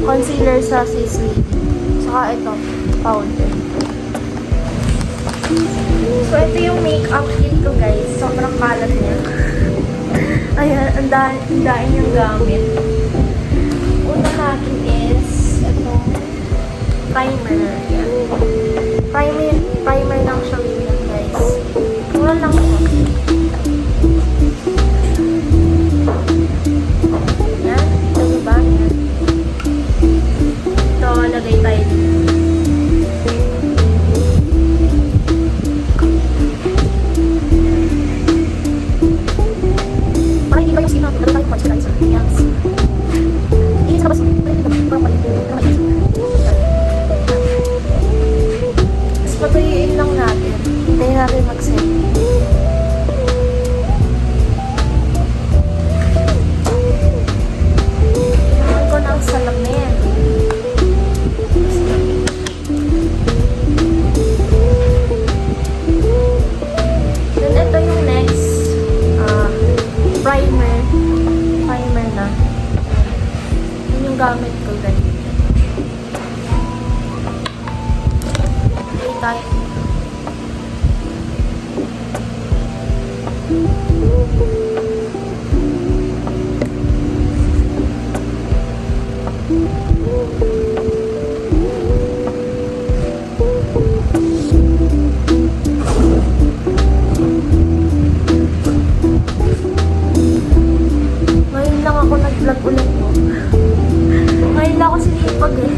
concealer sa Sisley. Saka ito, powder. So, ito yung makeup kit ko, guys. Sobrang kalat niya. Ayan, ang dahil niyang gamit. Una natin is itong primer. Ayan. Primer lang siya yun, guys. Mura lang ito. Ayan, ito diba? Ayan. Ito, lagay tayo dito. Patuyuin lang natin. Hintayin natin mag-set. Hintayin ko ng salamin. Then, ito yung next primer. Primer na. Yun yung gamit ko, guys. Tayo. Ngayon lang ako nag-vlog ulit mo. Ngayon lang ako sinipag eh.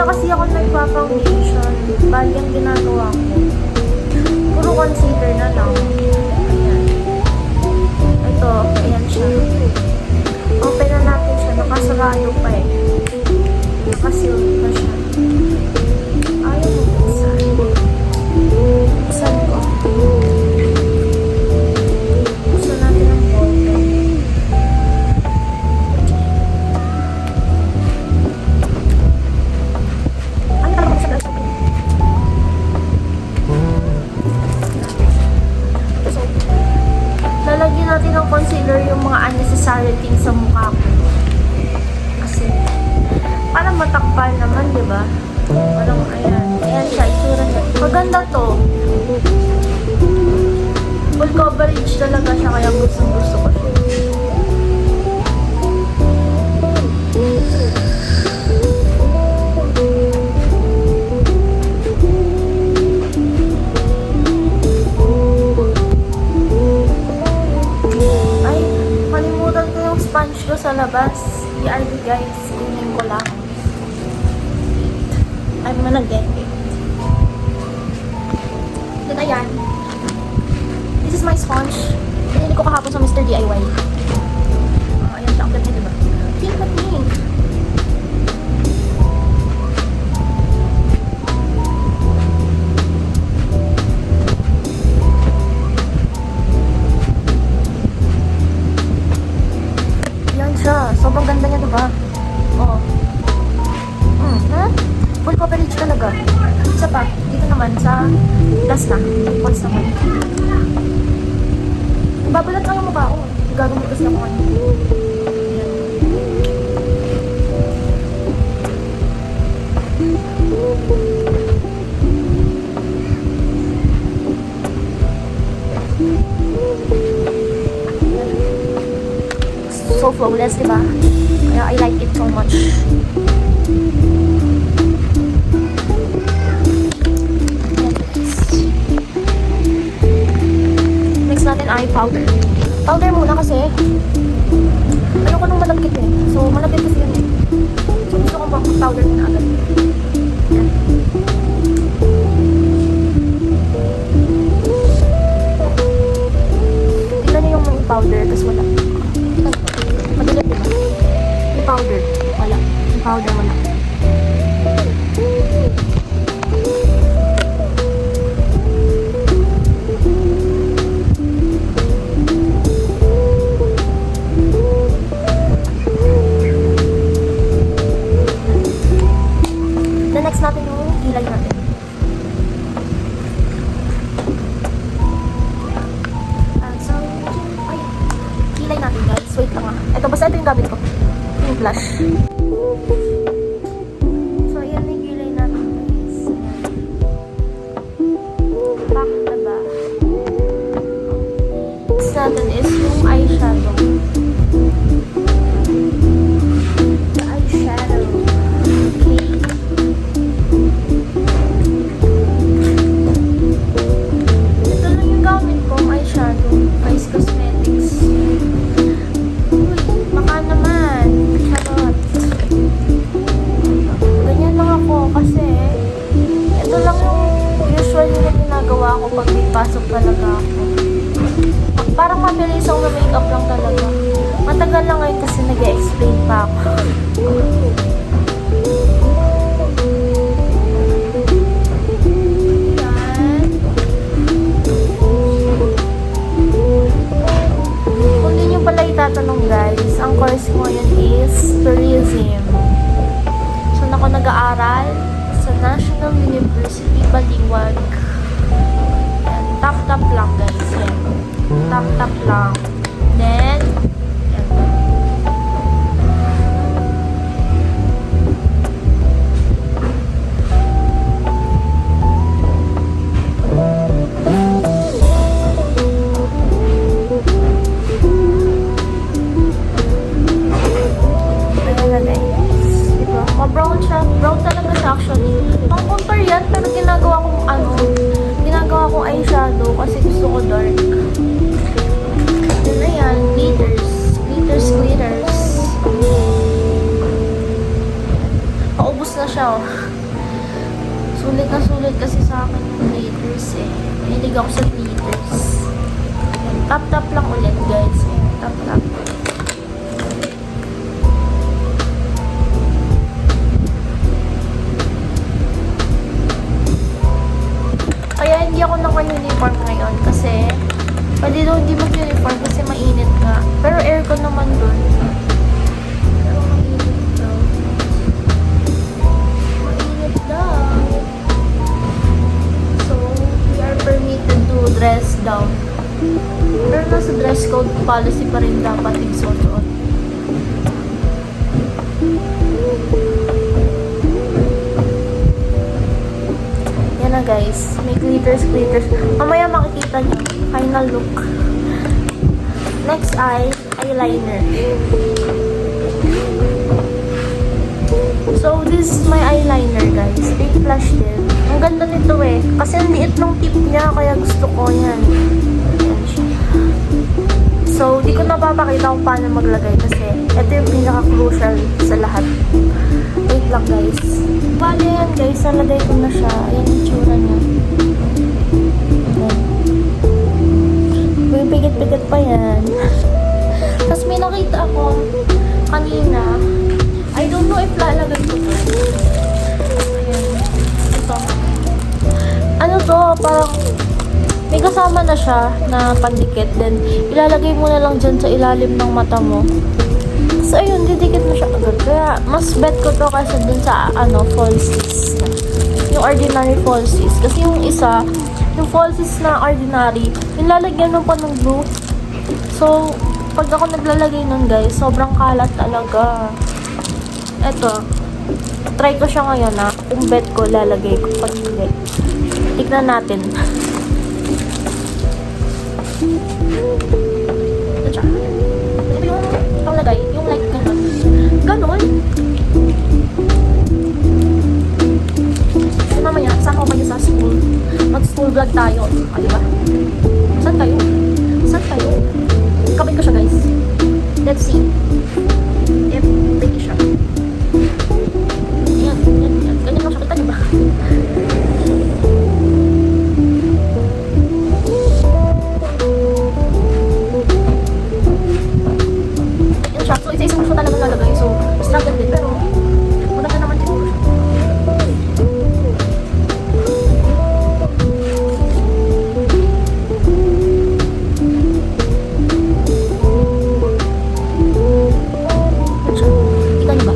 Kasi ako nagpa-foundation. Bali ang ginagawa ko. Puro concealer na lang. Ayan. Ito, ayan siya. Open na natin siya. Nakasarado pa eh. Nakasil pa siya. Ayaw mo buksan. Buksan ko. Buksan natin ang ballpen. Lalagyan natin ng concealer yung mga unnecessary things sa mukha ko. Kasi, parang matakpal naman, di ba? Parang, ayan. Ayan siya, itsura niya. Maganda to. Full coverage talaga siya, kaya gustong-gusto ko siya. Sponge ko sa labas. BRB guys. Kunin ko lang. I'm gonna get it. Then ayan. This is my sponge. Pinili ko kahapon sa Mr. DIY. Ayan siya. Ang ganda diba? Think with me. Sobrang ganda niya, diba? Oo. Full coverage talaga. Isa pa, dito naman sa last na. Pulse naman. Babalat lang yung mukha ko. Gagamit kasi ako ngayon. So flawless, diba? Kaya I like it so much. Next natin ay powder. Powder muna kasi ano ko nung malagkit eh. So malagkit kasi yun eh. So gusto ko mag-powder muna agad. Yan. Tignan niyo yung powder tapos wala. Madali, diba? Yung powder, wala. Yung powder, wala. The next natin yung kilay natin. So, ay, kilay natin guys. Wait lang ah. Ito, basta ito yung gamit ko. Yung blush. So, ayan yung kilay natin guys. Pack na ba? Next natin is yung eyeshadow. The eyeshadow. Okay. Ito lang yung gamit kong eyeshadow. Vice Cosmetics. Uy, baka naman. Charot. Ganyan lang ako kasi ito lang yung usually na ginagawa ko pag may pasok talaga ako. Parang mabilis ako na makeup lang talaga. Matagal lang ngayon kasi nag-explain pa ako. Yan. Kung di nyo pala itatanong guys, ang course ko yun is tourism. So, ako nag-aaral sa National University Baliwag. Yan. Top lang guys. Yan. Top lang. Then, yan. Ayan na guys. Diba? Ma-brown siya. Brown talaga siya actually. Pang-compare yan, pero ginagawa kong eyeshadow kasi gusto ko dark. Yun na yan. Glitters. Paubos na siya, oh. Sulit na sulit kasi sa akin yung glitters, eh. Hilig ako sa glitters. Tap lang ulit, guys. Tap. Kaya hindi ako naka-uniform ngayon kasi pwede daw hindi mag-uniform kasi mainit nga. Pero aircon naman dun. Pero mainit daw. So, we are permitted to dress down. Pero nasa dress code policy pa rin dapat igsuot. Yan na guys. May glitters. Mamaya makikita nyo. Final look. Next eyeliner. So, this is my eyeliner guys. Big flash din. Ang ganda nito eh. Kasi ang liit ng tip niya, kaya gusto ko yan. Yan siya. So, di ko napapakita kung paano maglagay kasi ito yung pinaka-crucial sa lahat. Wait lang guys. Bale yan guys, nalagay ko na siya. Ayan yung tsura niya. Ayan. Pigit-pigit pa yan. Tapos may nakita ako kanina. I don't know if lalagay ko to. Ayan. Ito. Ano to? Parang may kasama na siya na pandikit. Then, ilalagay mo na lang dyan sa ilalim ng mata mo. So, ayun, didikit na siya agad. Kaya, mas bet ko to kasi dun sa, falsies. Yung ordinary falsies. Kasi yung isa, yung falsies na ordinary, nilalagyan mo pa ng glue. So, pag ako naglalagay nun, guys, sobrang kalat talaga. Eto, try ko siya ngayon, ha. Kung bet ko, lalagay ko. Pag hindi, tignan natin. Ito siya. Ito yung panglagay, yung like ganun. Ganon. So, mamaya, saan ko kayo sa school? Mag-school vlog tayo. Ano ba? Saan tayo? Kapit ko siya, guys. Let's see. If pretty siya. Ayan. Ganyan lang siya. Kita niyo ba? So, isa-isang gusto talaga lalagay. So, struggle din. Pero, maganda naman siguro siya. Kita niyo ba?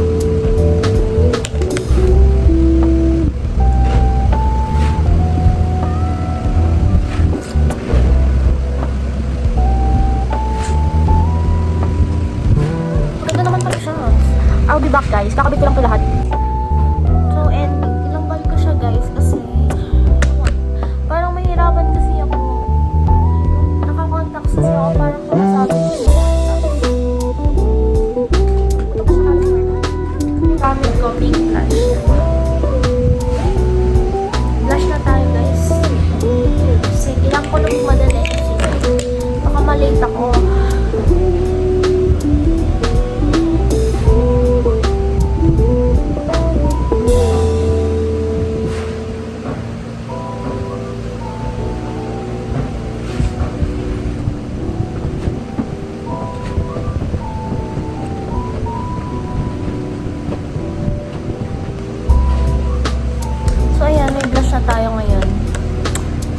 tayo ngayon.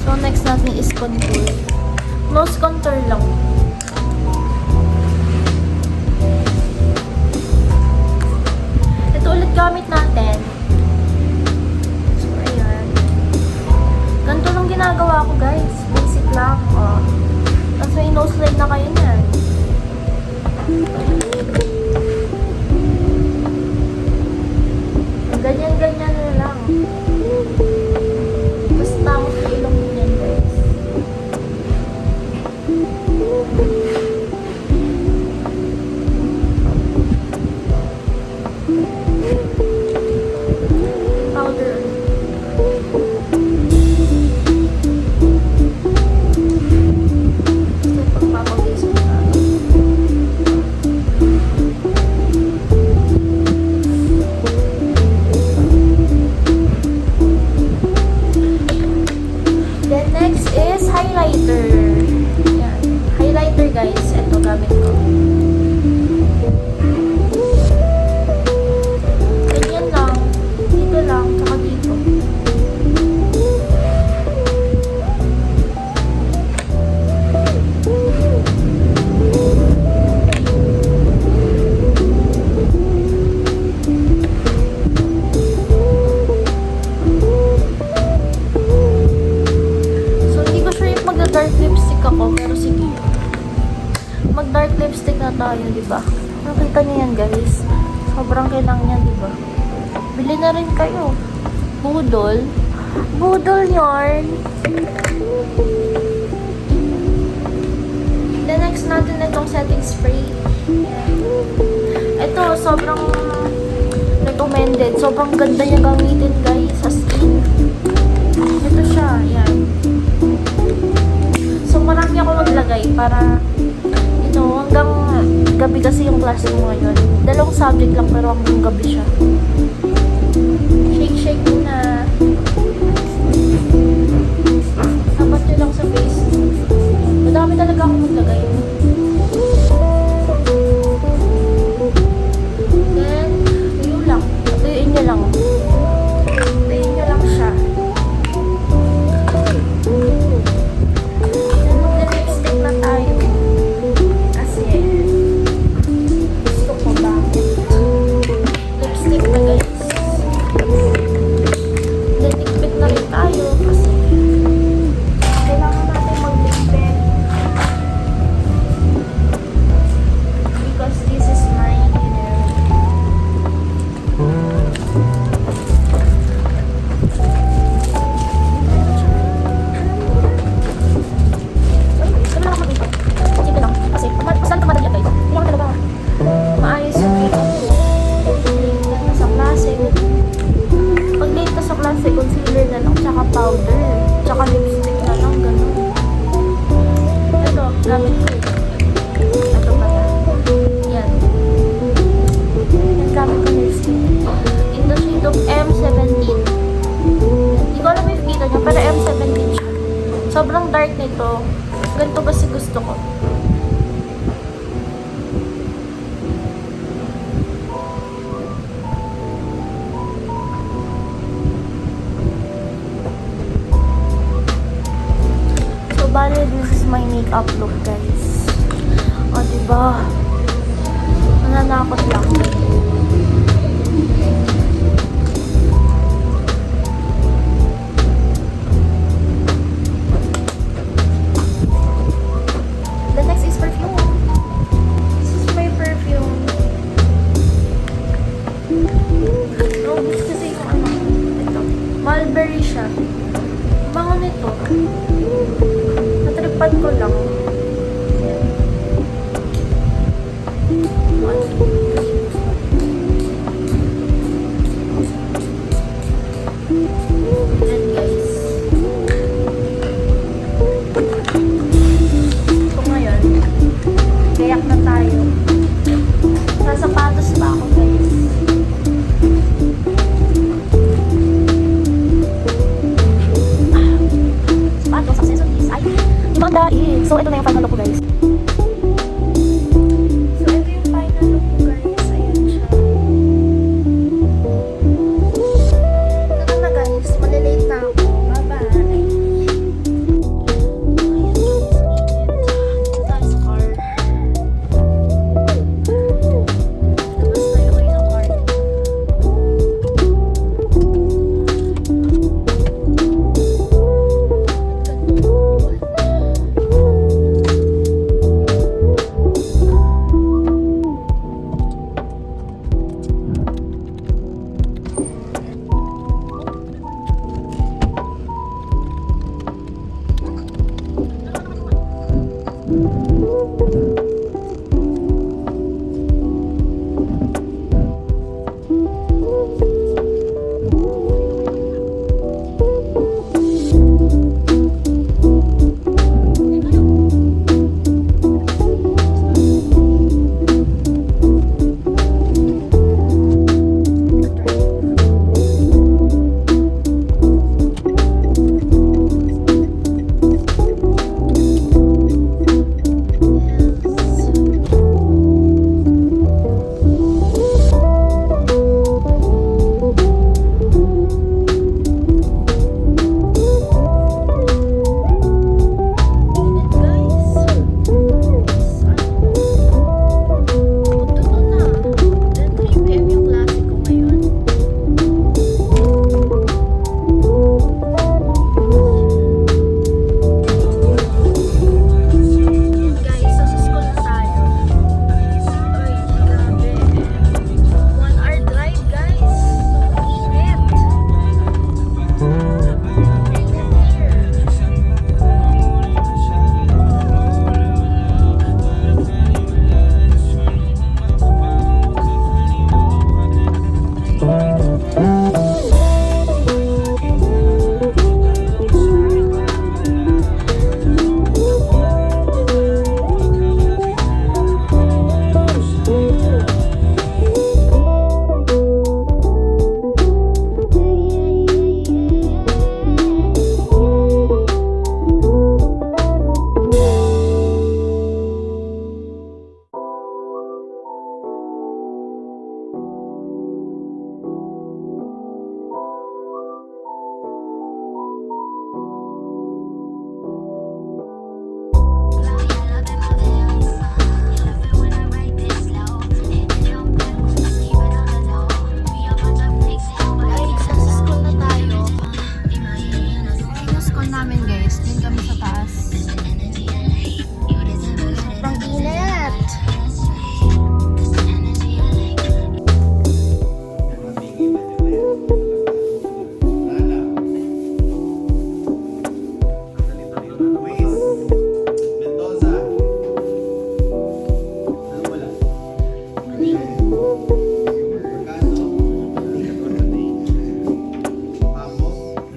So, next natin is contour. Nose contour lang. Ito ulit gamit natin. So, ayan. Ganito lang ginagawa ko, guys. Basic lang. Oh. Tapos may nose line na kayo niyan. Ganyan-ganyan na lang. Basta mo sa ilong niyan, guys. Powder. Basta pagpapabase mo na. Then next is highlighter. Yan. Highlighter, guys. Ito gamit ko. Ganyan lang. Dito lang. Tsaka dito. So, hindi ko sure if magda-dark lipstick ako. Pero sige. Mag-dark lipstick na tayo, diba? Nakita niyo yan, guys. Sobrang kailangan niya, diba? Bili na rin kayo. Budol. Budol yarn. The next natin na itong setting spray. Ito, sobrang recommended. Sobrang ganda niya gamitin, guys, sa skin. Ito siya, yan. So, marami ako maglagay para, hanggang gabi kasi yung class mo ngayon. Dalawang subject lang pero hanggang gabi siya. Shake muna. Sapat nyo lang sa face. Madami talaga ako maglagay. Then, tuyo lang. Tuyuin nyo lang. Tuyuin nyo lang siya. Then, mag-lipstick na tayo. Kasi, gusto ko bakit. Lipstick na, guys. Then, tikpit na rin tayo kasi kailangan natin mag-tikpit. Because this is my dinner. Sabi lang ako dito. Sige lang. Kasi, saan tumadali yan, guys? Hindi ako talaga maayos yung dito. Late na sa klase. Pag late ka sa klase, concealer na lang, tsaka powder, tsaka lipstick na lang, gano'n. Ito, gamit ko. Ito pala. Yan. Yan, gamit ko lipstick. In the shade of M17. Hindi ko alam if kita nyo, pero M17 siya. Sobrang dark nito. Ganito kasi gusto ko. So, bale, this is my makeup look, guys. O, diba? Nananakot lang. The next is perfume. This is my perfume. Robust kasi yung ano. Ito. Mulberry siya. Bango nito. Natripan ko lang. Ayan. Ayan, guys. Ito ngayon. Kayak na tayo. Sa sapatos pa ako, guys. Sapatos, accessories. Ay, ibang dahil. So, ito na yung final look ko, guys. So, ito yung final look ko, guys. Ayan siya. Ito na, guys. Malilate na ako.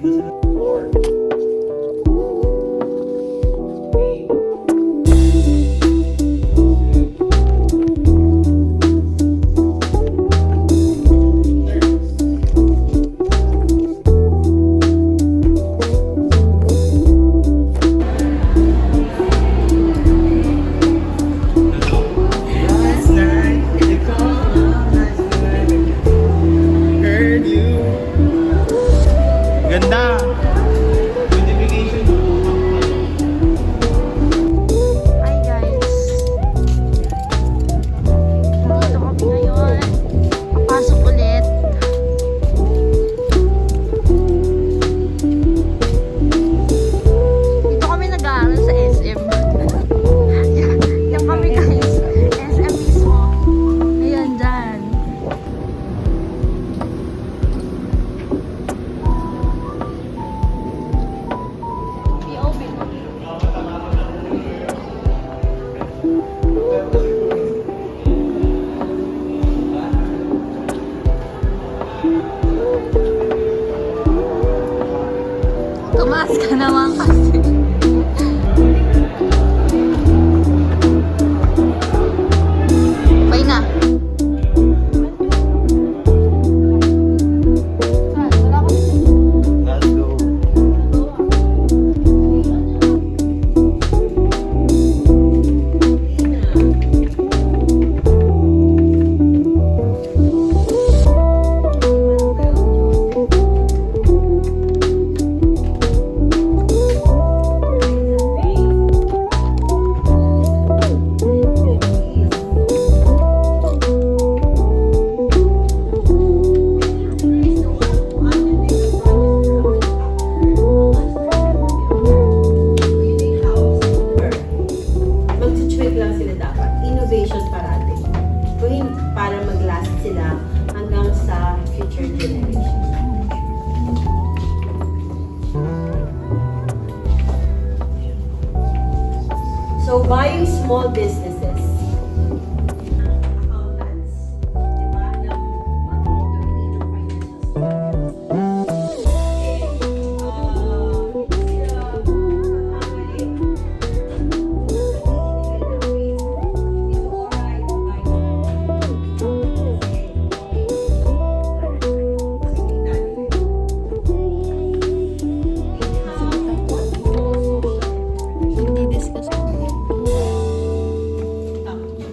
Last night, you called, last night, heard you. Ganda! Notification. Hi guys. Dito kami ngayon. Papasok ulit. Dito kami nag-aaral sa SM. Yung kami guys. SM mismo. Ayan dyan. Tumaas ka naman kasi. Okay na. Let's go. Mag-tweak lang sila dapat. Innovations parati. Para mag-last sila hanggang sa future generations. So, buying small businesses. Accountants, di ba, ng Di-discuss ko.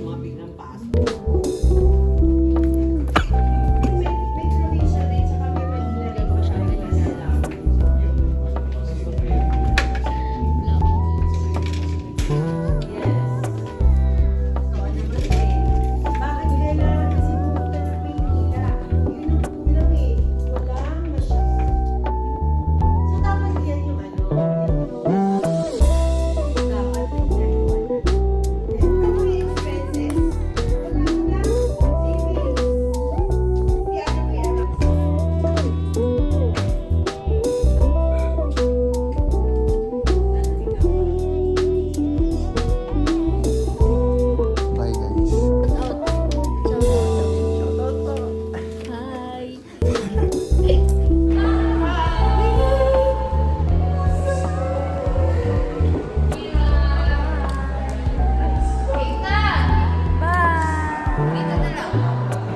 mga biglang pasok. May provision rin, saka may regular rin pa siya rin nila. Yes. So, ano ba bakit kailangan kasi pumunta ng Maynila? Yun ang kulang eh. Walang masyado. So, dapat yan yung ano, dapat yung everyone. Ano yung expenses? Wala na. Savings. The other way around. Bye guys. Hi.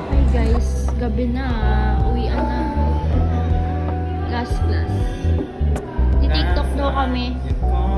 Hi guys, gabi na. Uwian na. Last class. Di TikTok daw kami. You called,